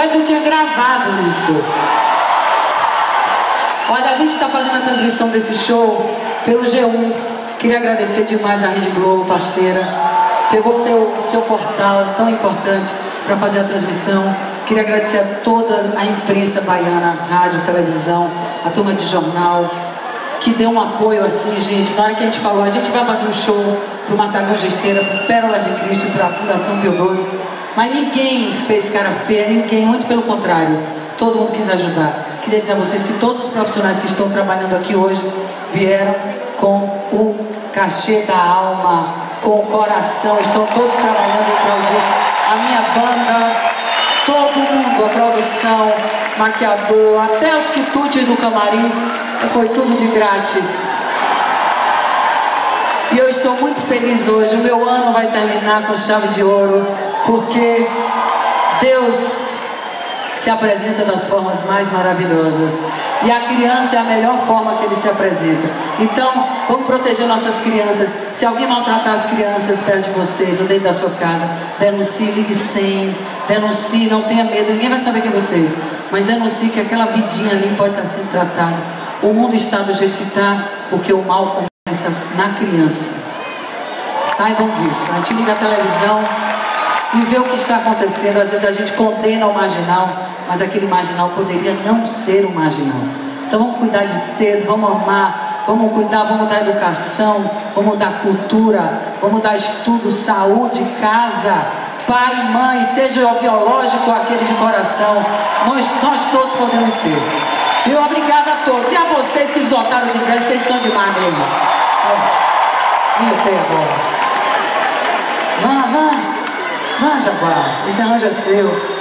soubesse, eu tinha gravado isso. Olha, a gente está fazendo a transmissão desse show pelo G1. Queria agradecer demais a Rede Globo, parceira. Pegou seu portal tão importante para fazer a transmissão. Queria agradecer a toda a imprensa baiana, rádio, televisão, a turma de jornal, que deu um apoio assim, gente. Na hora que a gente falou, a gente vai fazer um show pro Matagal Gesteira, pro Pérolas de Cristo, pra Fundação Pio XII. Mas ninguém fez cara feia, ninguém, muito pelo contrário. Todo mundo quis ajudar. Queria dizer a vocês que todos os profissionais que estão trabalhando aqui hoje vieram com o cachê da alma, com o coração, estão todos trabalhando em prol disso. A minha banda, todo mundo, a produção, maquiador, até os quitutes do camarim, foi tudo de grátis. E eu estou muito feliz hoje. O meu ano vai terminar com chave de ouro, porque Deus se apresenta das formas mais maravilhosas. E a criança é a melhor forma que ele se apresenta. Então, vamos proteger nossas crianças. Se alguém maltratar as crianças perto de vocês ou dentro da sua casa, denuncie, ligue 100, denuncie, não tenha medo, ninguém vai saber quem é você. Mas denuncie que aquela vidinha ali pode estar sendo tratada. O mundo está do jeito que está, porque o mal começa na criança. Saibam disso. A gente liga a televisão e vê o que está acontecendo. Às vezes a gente condena o marginal, mas aquele marginal poderia não ser um marginal. Então vamos cuidar de cedo, vamos amar, vamos cuidar, vamos dar educação, vamos dar cultura, vamos dar estudo, saúde, casa, pai, mãe, seja o biológico ou aquele de coração. Nós todos podemos ser. E obrigado a todos. E a vocês que esgotaram os ingressos, vocês são demais mesmo. Vem até agora. Vá, Jaguar. Esse arranjo é seu.